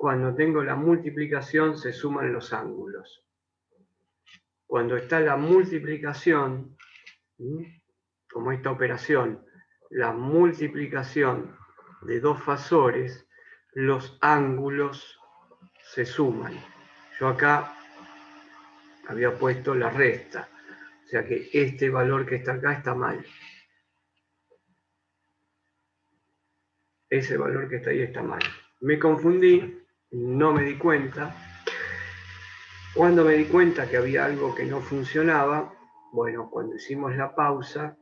cuando tengo la multiplicación se suman los ángulos. Cuando está la multiplicación, como esta operación, la multiplicación de dos fasores, los ángulos se suman. Yo acá había puesto la resta, o sea que este valor que está acá está mal. Ese valor que está ahí está mal. Me confundí, no me di cuenta. Cuando me di cuenta que había algo que no funcionaba, bueno, cuando hicimos la pausa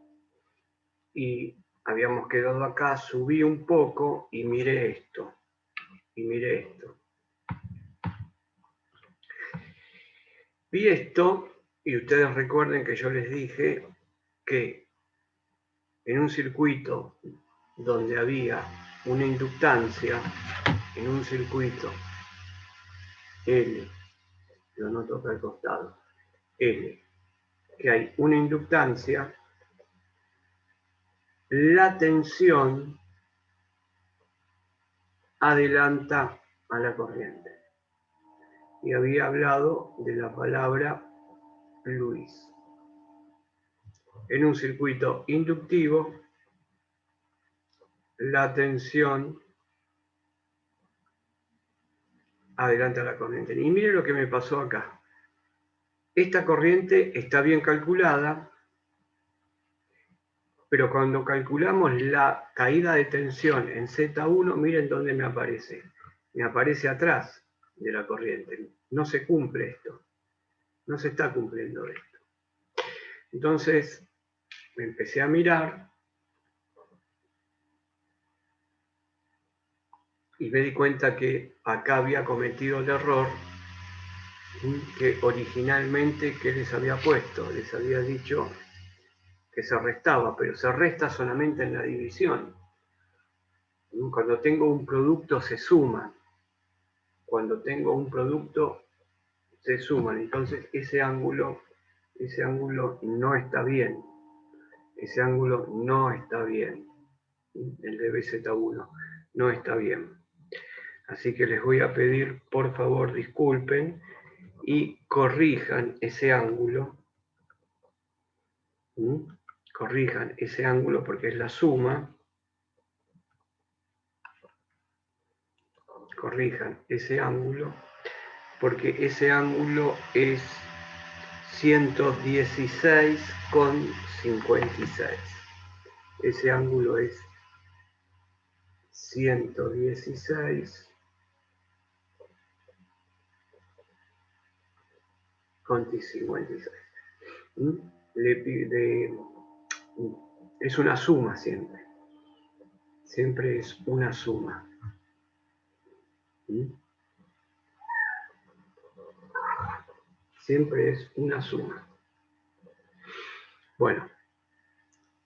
y habíamos quedado acá, subí un poco y miré esto. Vi esto y ustedes recuerden que yo les dije que en un circuito donde había una inductancia, en un circuito L, lo anoto acá al costado, L, que hay una inductancia, la tensión adelanta a la corriente. Y había hablado de la palabra Luis. En un circuito inductivo, la tensión adelanta a la corriente. Y miren lo que me pasó acá. Esta corriente está bien calculada, pero cuando calculamos la caída de tensión en Z1, miren dónde me aparece. Me aparece atrás de la corriente. No se cumple esto. No se está cumpliendo esto. Entonces, me empecé a mirar y me di cuenta que acá había cometido el error que originalmente que les había puesto. Les había dicho que se restaba, pero se resta solamente en la división. Cuando tengo un producto se suman. Cuando tengo un producto se suman. Entonces ese ángulo no está bien. Ese ángulo no está bien. El de BZ1 no está bien. Así que les voy a pedir, por favor, disculpen y corrijan ese ángulo. Corrijan ese ángulo porque es la suma. Corrijan ese ángulo porque ese ángulo es 116,56. Ese ángulo es 116,56. Es una suma siempre. Siempre es una suma. Siempre es una suma. Bueno,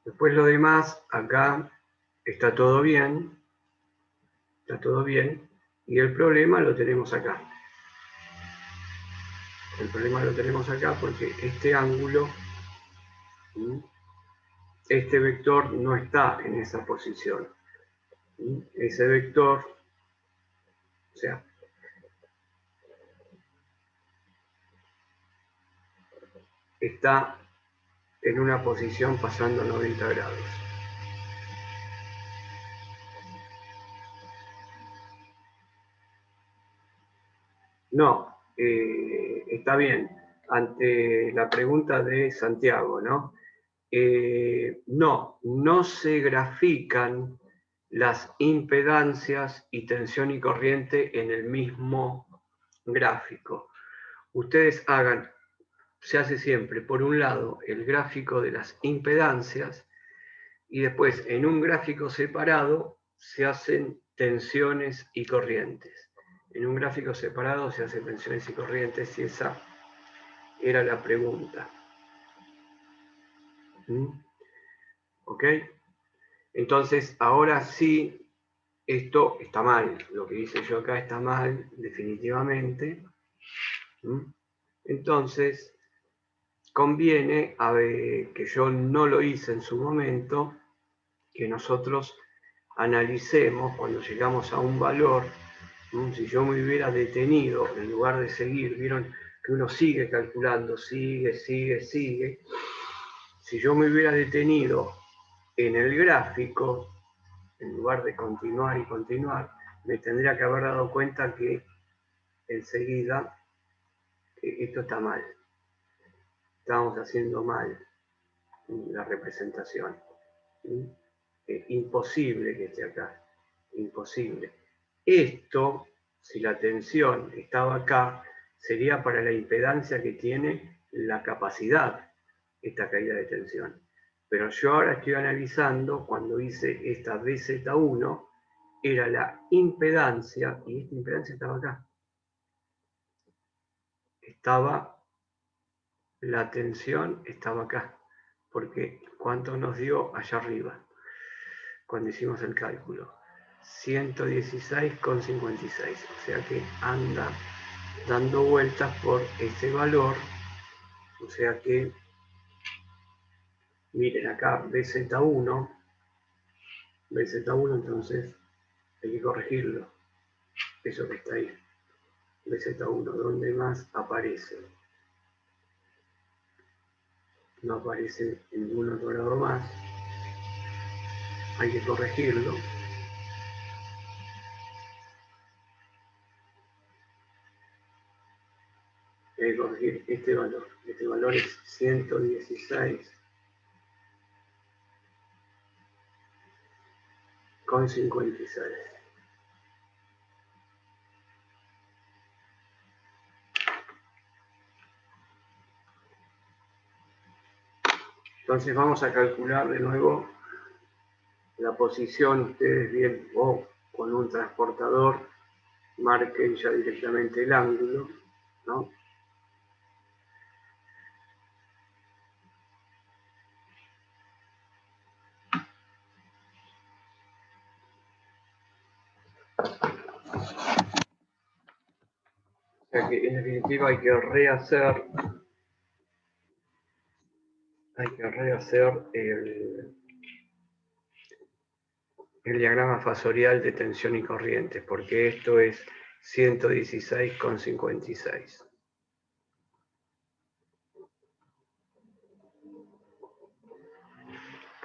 después lo demás, acá está todo bien. Está todo bien. Y el problema lo tenemos acá. El problema lo tenemos acá porque este ángulo, este vector no está en esa posición. Ese vector, o sea, está en una posición pasando 90 grados. No, está bien. Ante la pregunta de Santiago, ¿no? No se grafican las impedancias y tensión y corriente en el mismo gráfico. Ustedes hagan, se hace siempre, por un lado, el gráfico de las impedancias y después en un gráfico separado se hacen tensiones y corrientes. En un gráfico separado se hacen tensiones y corrientes y esa era la pregunta. ¿Ok? Entonces, ahora sí, esto está mal. Lo que hice yo acá está mal, definitivamente. Entonces, conviene, que yo no lo hice en su momento, que nosotros analicemos cuando llegamos a un valor, Si yo me hubiera detenido, en lugar de seguir, vieron que uno sigue calculando, sigue. Si yo me hubiera detenido en el gráfico, en lugar de continuar y continuar, me tendría que haber dado cuenta que enseguida que esto está mal. Estamos haciendo mal la representación. Imposible que esté acá. Imposible. Esto, si la tensión estaba acá, sería para la impedancia que tiene la capacidad, esta caída de tensión. Pero yo ahora estoy analizando, cuando hice esta BZ1, era la impedancia, y esta impedancia estaba acá. La tensión estaba acá, porque ¿cuánto nos dio allá arriba? Cuando hicimos el cálculo. 116,56, o sea que anda dando vueltas por ese valor, o sea que miren acá BZ1, entonces hay que corregirlo, eso que está ahí, BZ1, ¿dónde más aparece? No aparece en ningún otro lado más, hay que corregirlo. Hay que corregir este valor es 116,56. Entonces vamos a calcular de nuevo la posición. Ustedes bien, o con un transportador marquen ya directamente el ángulo, ¿no? O sea que en definitiva hay que rehacer el diagrama fasorial de tensión y corriente, porque esto es 116,56.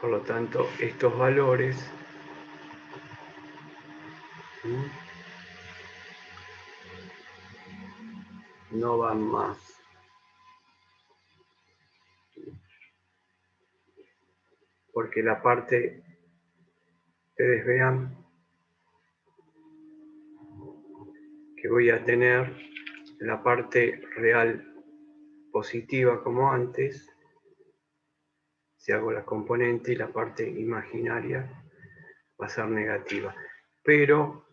Por lo tanto, estos valores no van más. Porque la parte, ustedes vean que voy a tener la parte real positiva como antes, si hago la componente, y la parte imaginaria va a ser negativa. Pero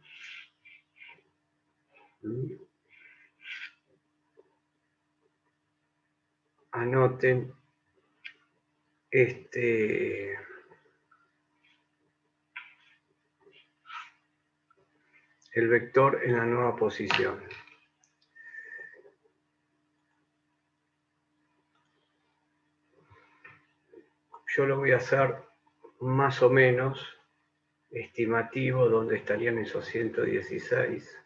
anoten el vector en la nueva posición. Yo lo voy a hacer más o menos estimativo, donde estarían esos 116.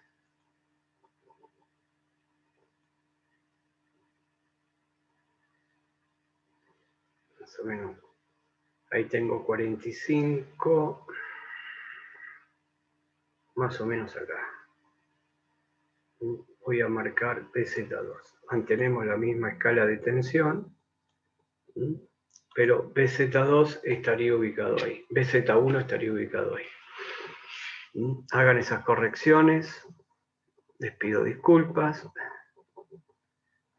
Más o menos. Ahí tengo 45, más o menos acá. Voy a marcar BZ2. Mantenemos la misma escala de tensión, pero BZ2 estaría ubicado ahí. BZ1 estaría ubicado ahí. Hagan esas correcciones. Les pido disculpas.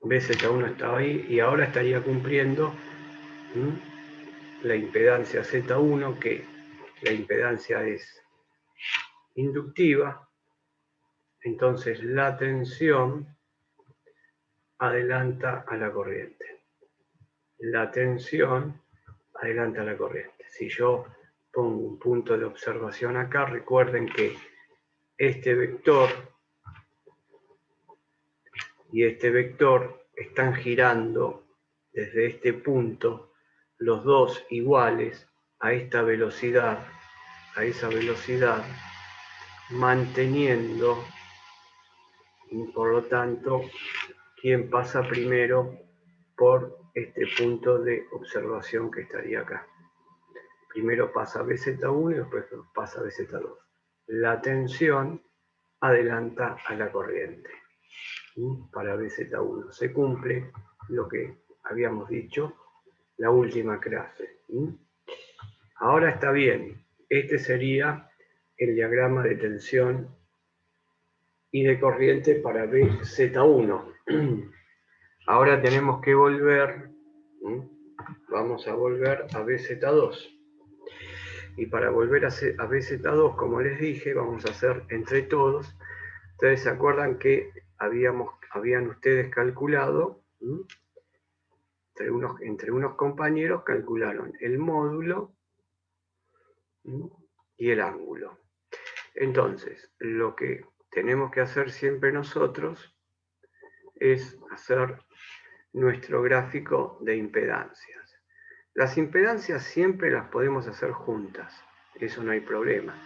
BZ1 estaba ahí y ahora estaría cumpliendo la impedancia Z1, que la impedancia es inductiva. Entonces la tensión adelanta a la corriente. La tensión adelanta a la corriente. Si yo pongo un punto de observación acá, recuerden que este vector y este vector están girando desde este punto, los dos iguales a esta velocidad, a esa velocidad, manteniendo Y por lo tanto, ¿quién pasa primero por este punto de observación que estaría acá? Primero pasa BZ1 y después pasa BZ2. La tensión adelanta a la corriente. Para BZ1 se cumple lo que habíamos dicho la última clase. Ahora está bien, este sería el diagrama de tensión y de corriente para BZ1. Ahora tenemos que volver, vamos a volver a BZ2. Y para volver a BZ2, como les dije, vamos a hacer entre todos. Ustedes se acuerdan que habían ustedes calculado, entre unos compañeros calcularon el módulo y el ángulo. Entonces, lo que tenemos que hacer siempre nosotros es hacer nuestro gráfico de impedancias. Las impedancias siempre las podemos hacer juntas, eso no hay problema,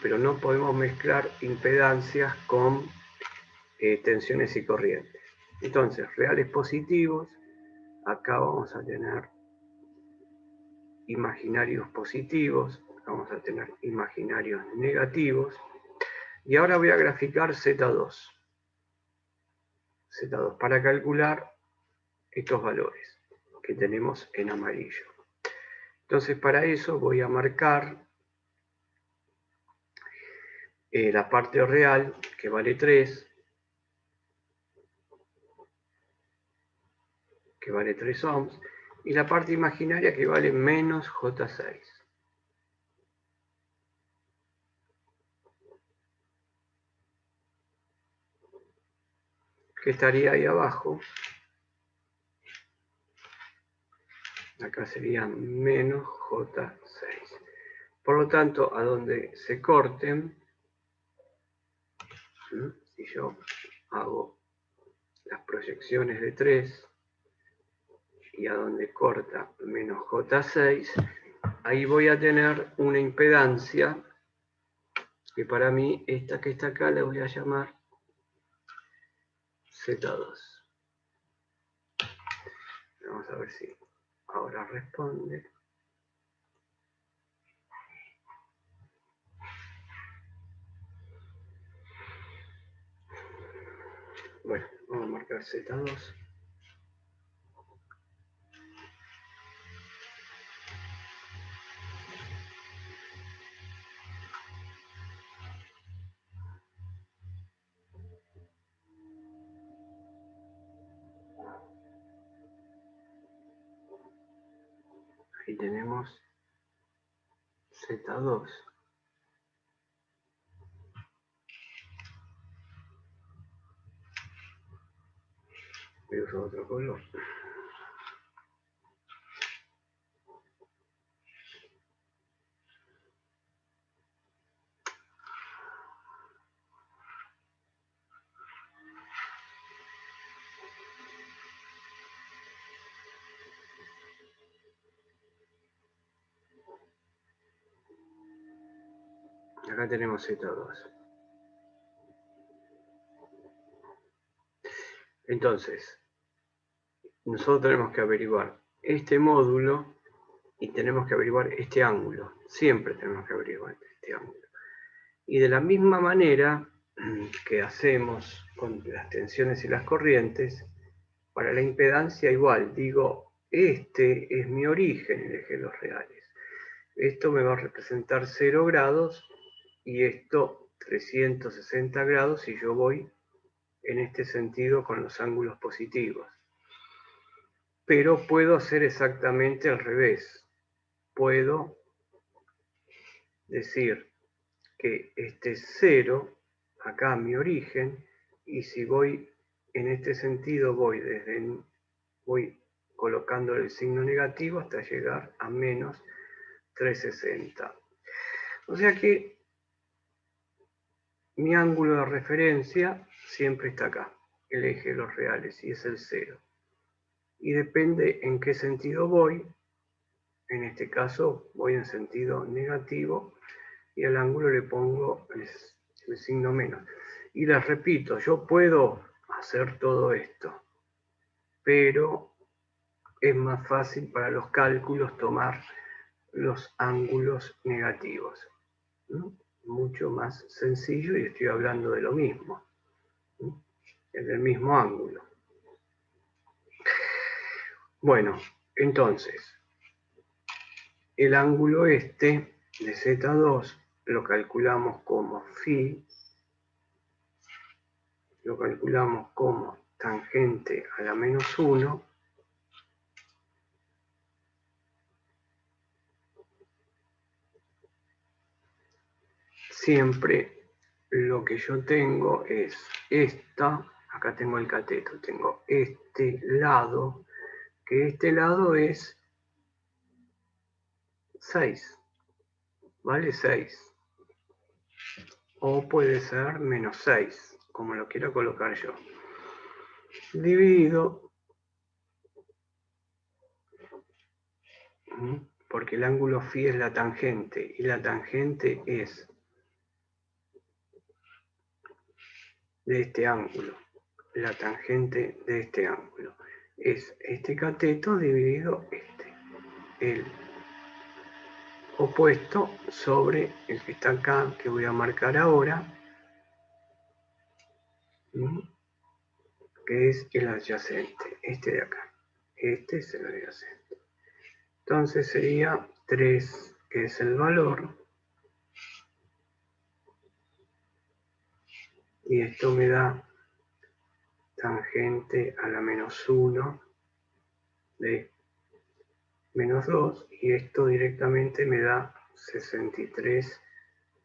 pero no podemos mezclar impedancias con tensiones y corrientes. Entonces, reales positivos, acá vamos a tener imaginarios positivos, vamos a tener imaginarios negativos, y ahora voy a graficar Z2. Z2 para calcular estos valores que tenemos en amarillo. Entonces, para eso voy a marcar la parte real, que vale 3, que vale 3 ohms, y la parte imaginaria que vale menos J6. Que estaría ahí abajo. Acá sería menos J6. Por lo tanto, a donde se corten, si yo hago las proyecciones de 3 y a donde corta menos J6, ahí voy a tener una impedancia que para mí, esta que está acá la voy a llamar Z2. Vamos a ver si ahora responde. Bueno, vamos a marcar Z2. Ahí tenemos Z2. Voy a usar otro color. Acá tenemos Z2. Entonces, nosotros tenemos que averiguar este módulo y tenemos que averiguar este ángulo. Siempre tenemos que averiguar este ángulo. Y de la misma manera que hacemos con las tensiones y las corrientes, para la impedancia igual, digo, este es mi origen en el eje de los reales. Esto me va a representar 0 grados y esto 360 grados si yo voy en este sentido con los ángulos positivos. Pero puedo hacer exactamente al revés. Puedo decir que este es 0, acá mi origen, y si voy en este sentido voy colocando el signo negativo hasta llegar a menos 360. O sea que mi ángulo de referencia siempre está acá, el eje de los reales, y es el 0. Y depende en qué sentido voy. En este caso voy en sentido negativo y al ángulo le pongo el signo menos. Y les repito, yo puedo hacer todo esto, pero es más fácil para los cálculos tomar los ángulos negativos, ¿no? Mucho más sencillo, y estoy hablando de lo mismo, ¿no? Es del mismo ángulo. Bueno, entonces, el ángulo este de Z2 lo calculamos como phi, lo calculamos como tangente a la menos 1, siempre lo que yo tengo es esta, acá tengo el cateto, tengo este lado, que este lado es 6, ¿vale? 6. O puede ser menos 6, como lo quiero colocar yo. Dividido, porque el ángulo phi es la tangente, y la tangente es de este ángulo. La tangente de este ángulo es este cateto dividido este, el opuesto sobre el que está acá, que voy a marcar ahora, que es el adyacente, este de acá. Este es el adyacente. Entonces sería 3, que es el valor, y esto me da tangente a la menos 1 de menos 2, y esto directamente me da 63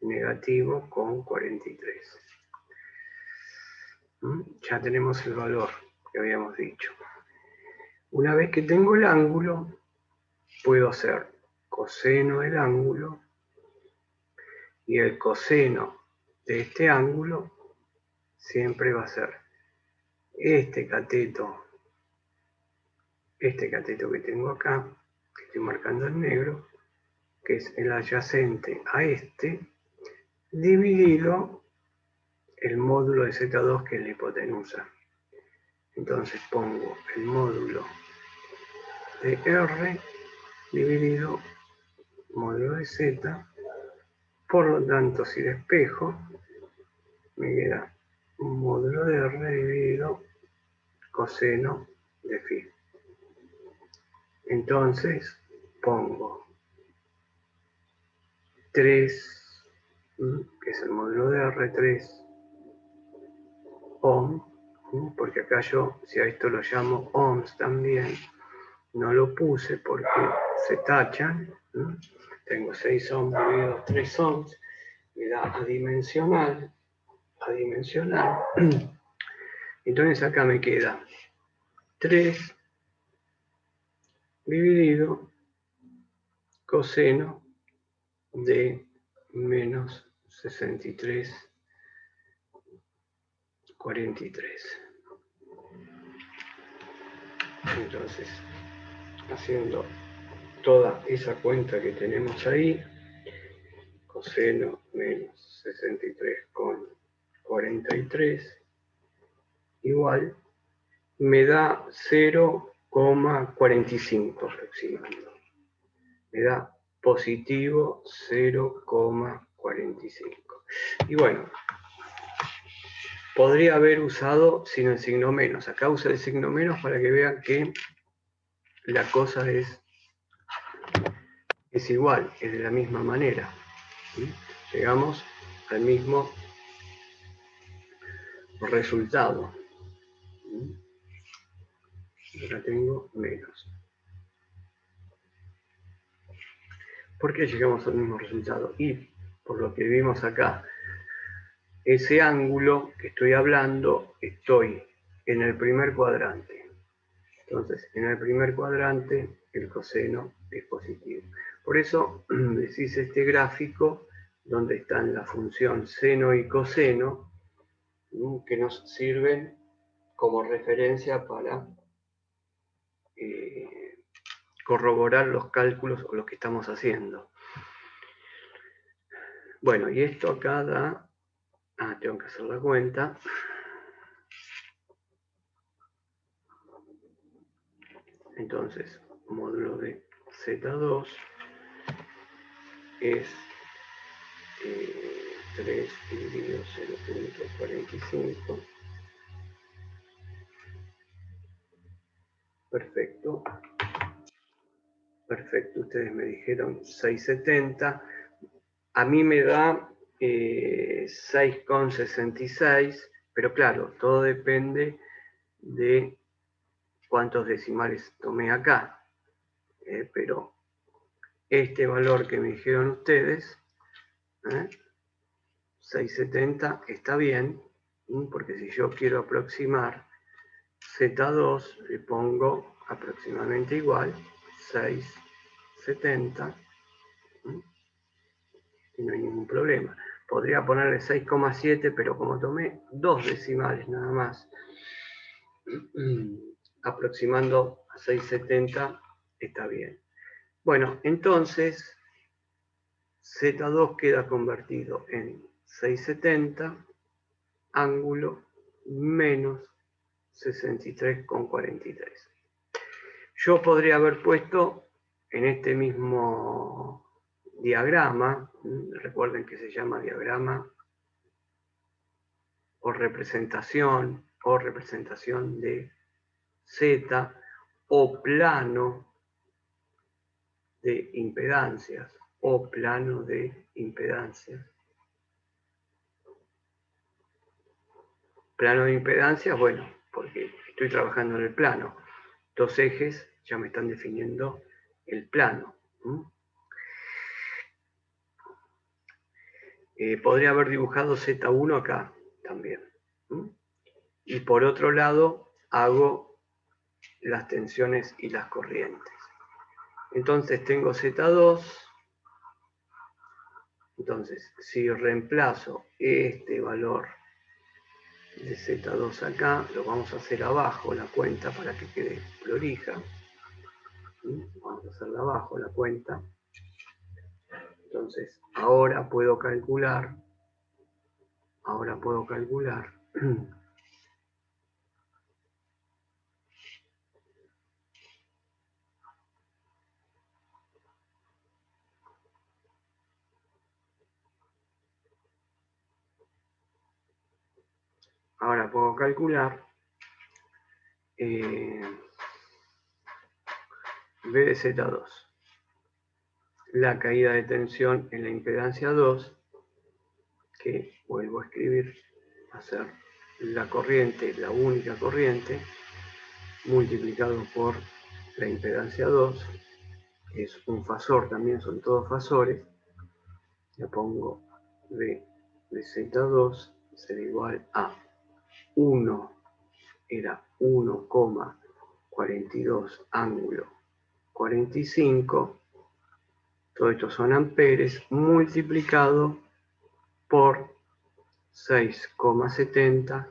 negativo con 43. Ya tenemos el valor que habíamos dicho. Una vez que tengo el ángulo, puedo hacer coseno del ángulo, y el coseno de este ángulo siempre va a ser este cateto que tengo acá, que estoy marcando en negro, que es el adyacente a este, dividido el módulo de Z2, que es la hipotenusa. Entonces pongo el módulo de R dividido módulo de Z. Por lo tanto, si despejo, me queda un módulo de R dividido coseno de phi. Entonces pongo 3, que es el módulo de R, 3 ohm, porque acá yo, si a esto lo llamo ohms también, no lo puse porque se tachan. Tengo 6 ohms dividido 3 ohms, me da adimensional. Entonces acá me queda 3 dividido coseno de menos 63,43. Entonces, haciendo toda esa cuenta que tenemos ahí, coseno menos 63,43 igual, me da 0,45 aproximadamente. Me da positivo 0,45. Y bueno, podría haber usado sin el signo menos. Acá usa el signo menos para que vean que la cosa es igual, es de la misma manera. Llegamos al mismo resultado. Acá tengo menos. ¿Por qué llegamos al mismo resultado? Y por lo que vimos acá, ese ángulo que estoy hablando, estoy en el primer cuadrante. Entonces, en el primer cuadrante, el coseno es positivo. Por eso decís este gráfico donde están la función seno y coseno, que nos sirven como referencia para corroborar los cálculos o lo que estamos haciendo. Bueno, y esto acá da Tengo que hacer la cuenta. Entonces, módulo de Z2 es 3 dividido 0.45. Perfecto. Perfecto, ustedes me dijeron 6,70. A mí me da 6,66, pero claro, todo depende de cuántos decimales tomé acá. Pero este valor que me dijeron ustedes, 6,70, está bien, porque si yo quiero aproximar Z2, le pongo aproximadamente igual, 6,70, y no hay ningún problema. Podría ponerle 6,7, pero como tomé 2 decimales nada más, aproximando a 6,70 está bien. Bueno, entonces Z2 queda convertido en 6,70 ángulo menos 63,43. Yo podría haber puesto en este mismo diagrama, recuerden que se llama diagrama o representación de Z o plano de impedancias o plano de impedancias. Plano de impedancias, bueno, porque estoy trabajando en el plano. Dos ejes ya me están definiendo el plano. Podría haber dibujado Z1 acá también. Y por otro lado, hago las tensiones y las corrientes. Entonces tengo Z2. Entonces, si reemplazo este valor de Z2 acá, lo vamos a hacer abajo la cuenta para que quede prolija. Vamos a hacerla abajo la cuenta. Entonces, ahora puedo calcular. B de Z2, la caída de tensión en la impedancia 2, que vuelvo a escribir, va a ser la corriente, la única corriente, multiplicado por la impedancia 2, que es un fasor, también son todos fasores. Le pongo B de Z2 será igual a 1, era 1,42 ángulo 45, todo esto son amperes, multiplicado por 6,70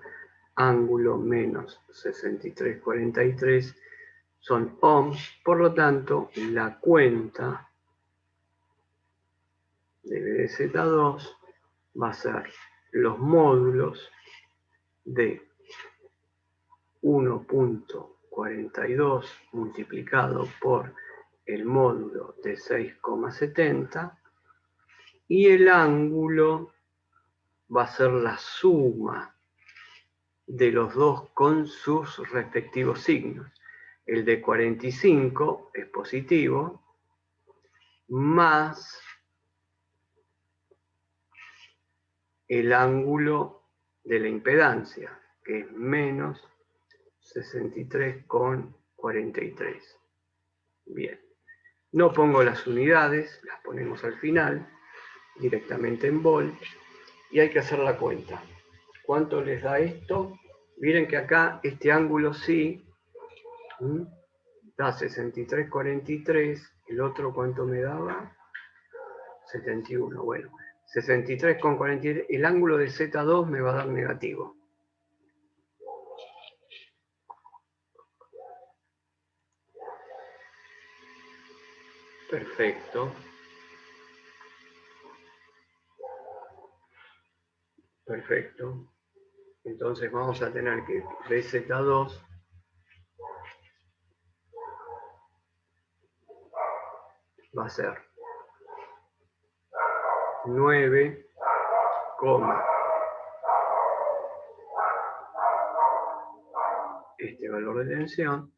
ángulo menos 63,43 son ohms. Por lo tanto, la cuenta de BZ2 va a ser los módulos de 1,42 multiplicado por el módulo de 6,70 y el ángulo va a ser la suma de los dos con sus respectivos signos. El de 45 es positivo, más el ángulo de la impedancia, que es menos 63,43. Bien, no pongo las unidades, las ponemos al final, directamente en volt, y hay que hacer la cuenta. ¿Cuánto les da esto? Miren que acá este ángulo sí da 63,43, el otro ¿cuánto me daba? 71, bueno, 63,43, el ángulo de Z2 me va a dar negativo. Perfecto. Perfecto. Entonces vamos a tener que BZ2 va a ser 9, este valor de tensión,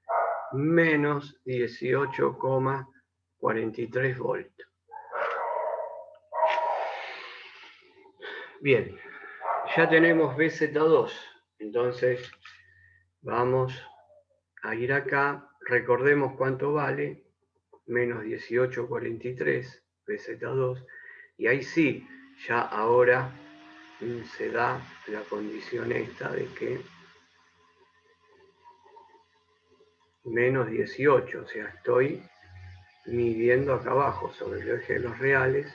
menos 18,43 volt. Bien, ya tenemos BZ2, entonces vamos a ir acá, recordemos cuánto vale, menos 18,43 BZ2, y ahí sí, ya ahora se da la condición esta de que menos 18, o sea, estoy midiendo acá abajo sobre el eje de los reales,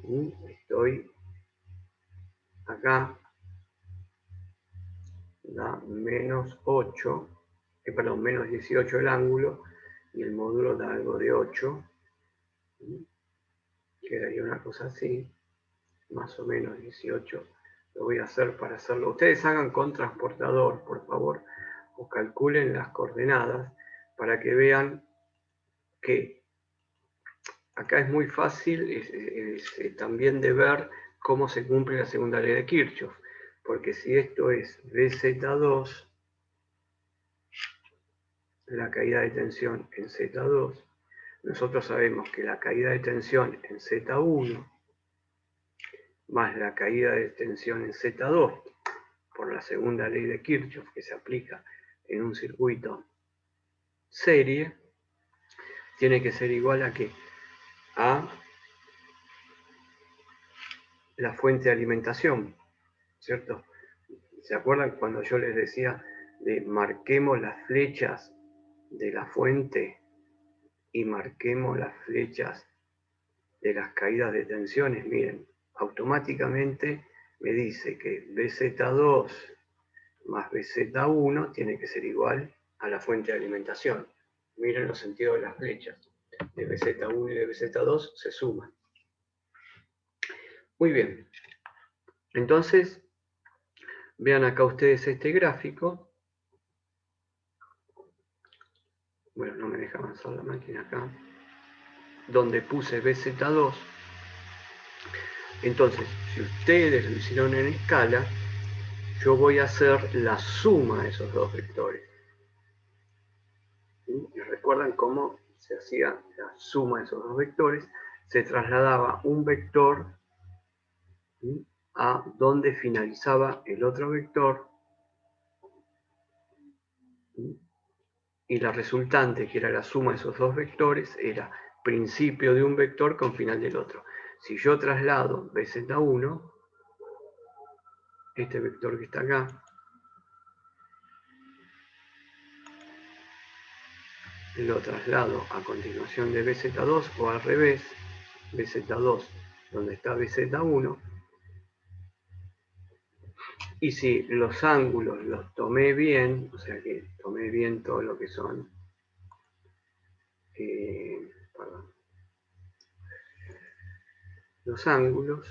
y estoy acá, da menos 8, perdón, menos 18 el ángulo, y el módulo da algo de 8, quedaría una cosa así, más o menos 18. Lo voy a hacer para hacerlo. Ustedes hagan con transportador, por favor, o calculen las coordenadas para que vean que acá es muy fácil también de ver cómo se cumple la segunda ley de Kirchhoff, porque si esto es BZ2, la caída de tensión en Z2, nosotros sabemos que la caída de tensión en Z1 más la caída de tensión en Z2 por la segunda ley de Kirchhoff que se aplica en un circuito serie, tiene que ser igual a ¿qué? A la fuente de alimentación, ¿cierto? ¿Se acuerdan cuando yo les decía de marquemos las flechas de la fuente y marquemos las flechas de las caídas de tensiones? Miren, automáticamente me dice que BZ2 más BZ1 tiene que ser igual a la fuente de alimentación. Miren los sentidos de las flechas. De BZ1 y de BZ2 se suman. Muy bien. Entonces, vean acá ustedes este gráfico. Bueno, no me deja avanzar la máquina acá. Donde puse BZ2. Entonces, si ustedes lo hicieron en escala, yo voy a hacer la suma de esos dos vectores. ¿Y recuerdan cómo se hacía la suma de esos dos vectores? Se trasladaba un vector a donde finalizaba el otro vector, y la resultante, que era la suma de esos dos vectores, era principio de un vector con final del otro. Si yo traslado BZ1, este vector que está acá, lo traslado a continuación de BZ2 o al revés, BZ2 donde está BZ1, y si los ángulos los tomé bien, o sea que tomé bien todo lo que son, los ángulos,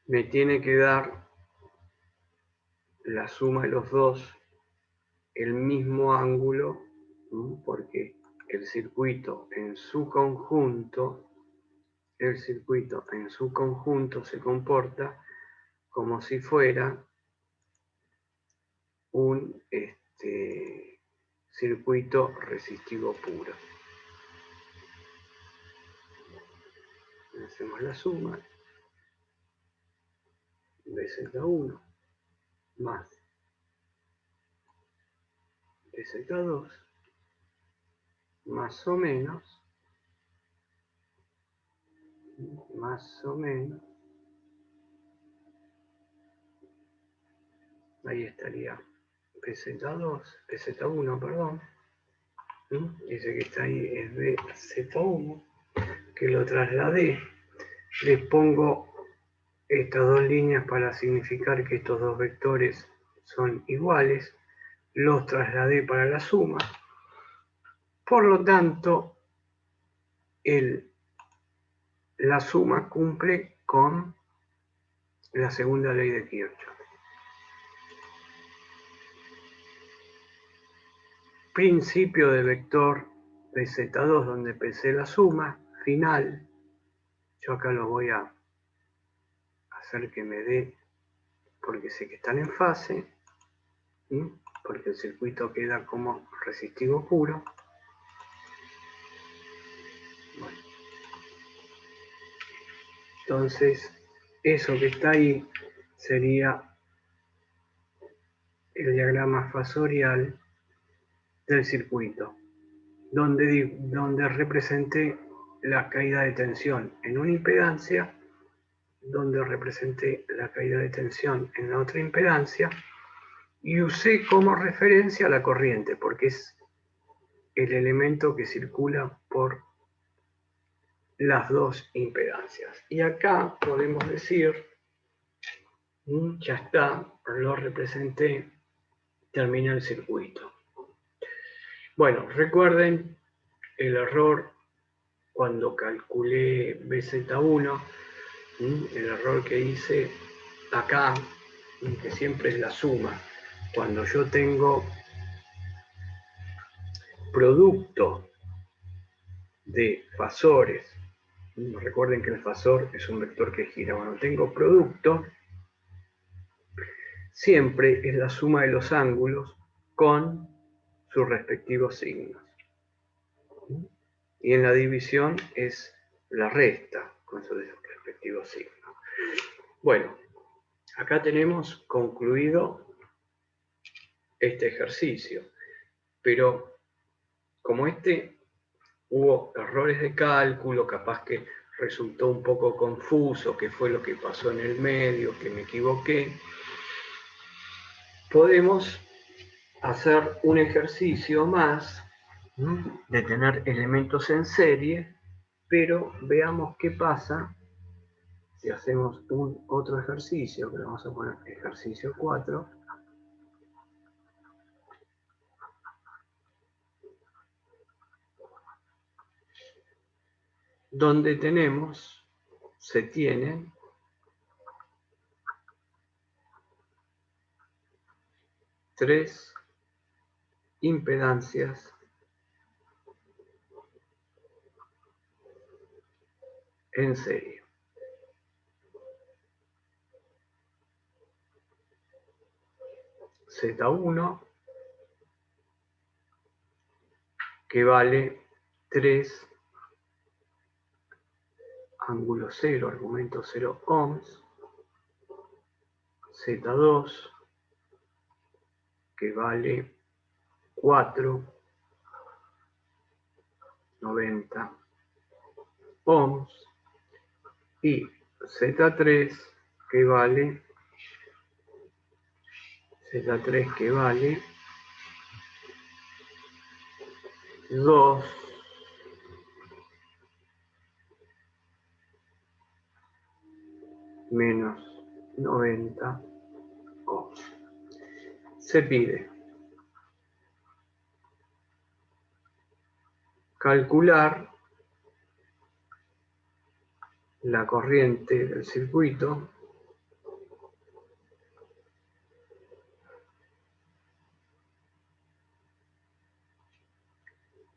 me tiene que dar la suma de los dos el mismo ángulo, porque el circuito en su conjunto, se comporta como si fuera un circuito resistivo puro. Hacemos la suma, BZ1 más BZ2, más o menos, ahí estaría BZ2, BZ1, perdón, dice que está ahí, es BZ1, que lo trasladé, les pongo estas dos líneas para significar que estos dos vectores son iguales, los trasladé para la suma, por lo tanto, el la suma cumple con la segunda ley de Kirchhoff. Principio de vector de Z2 donde pensé la suma final. Yo acá lo voy a hacer que me dé, porque sé que están en fase, ¿sí? Porque el circuito queda como resistivo puro. Bueno. Entonces, eso que está ahí sería el diagrama fasorial del circuito, donde representé la caída de tensión en una impedancia, donde representé la caída de tensión en la otra impedancia, y usé como referencia la corriente, porque es el elemento que circula por las dos impedancias. Y acá podemos decir, ya está, lo representé, termina el circuito. Bueno, recuerden el error cuando calculé BZ1, el error que hice acá, que siempre es la suma. Cuando yo tengo producto de fasores, recuerden que el fasor es un vector que gira. Cuando tengo producto, siempre es la suma de los ángulos con sus respectivos signos. Y en la división es la resta con sus respectivos signos. Bueno, acá tenemos concluido este ejercicio, pero como hubo errores de cálculo, capaz que resultó un poco confuso, qué fue lo que pasó en el medio, que me equivoqué, podemos hacer un ejercicio más de tener elementos en serie, pero veamos qué pasa si hacemos otro ejercicio, que le vamos a poner ejercicio 4, donde se tienen tres impedancias en serie. Z1, que vale 3 ángulo 0, argumento 0 ohms. Z2, que vale 4, 90 ohms. Y Z3, que vale 2 menos 90 ohms. Se pide calcular la corriente del circuito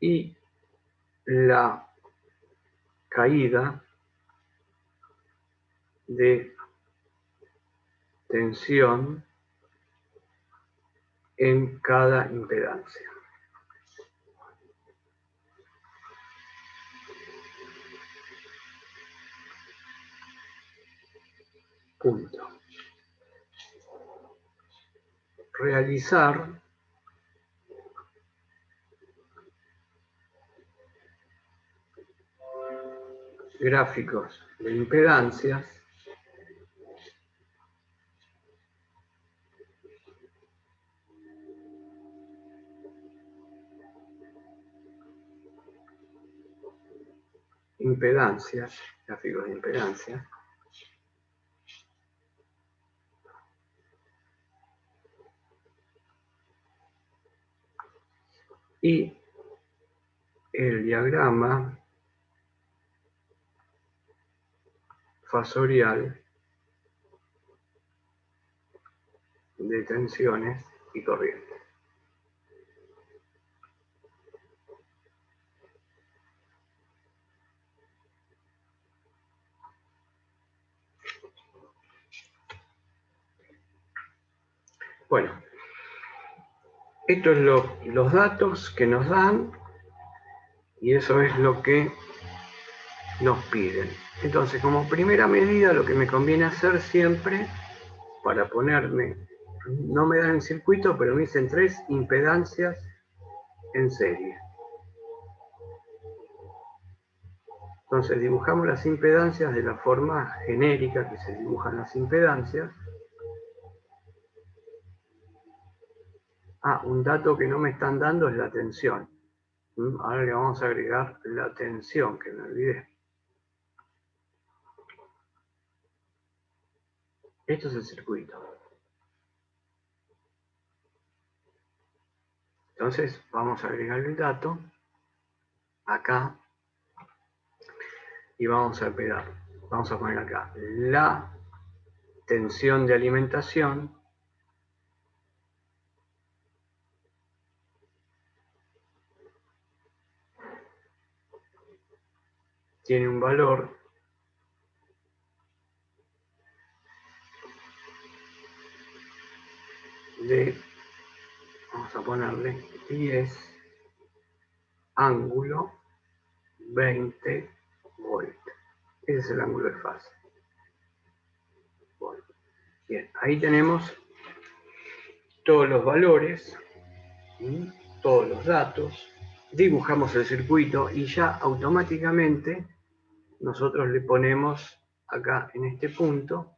y la caída de tensión en cada impedancia. Punto. Realizar gráficos de impedancias gráficos de impedancia, y el diagrama fasorial de tensiones y corrientes. Bueno, esto es los datos que nos dan y eso es lo que nos piden. Entonces, como primera medida, lo que me conviene hacer siempre para ponerme, no me dan el circuito, pero me dicen 3 impedancias en serie. Entonces dibujamos las impedancias de la forma genérica que se dibujan las impedancias. Un dato que no me están dando es la tensión. Ahora le vamos a agregar la tensión, que me olvidé. Esto es el circuito. Entonces vamos a agregar el dato acá y vamos a pegar. Vamos a poner acá la tensión de alimentación tiene un valor de, vamos a ponerle 10 ángulo 20 volt. Ese es el ángulo de fase. Bueno, bien, ahí tenemos todos los valores, todos los datos, dibujamos el circuito y ya automáticamente nosotros le ponemos acá en este punto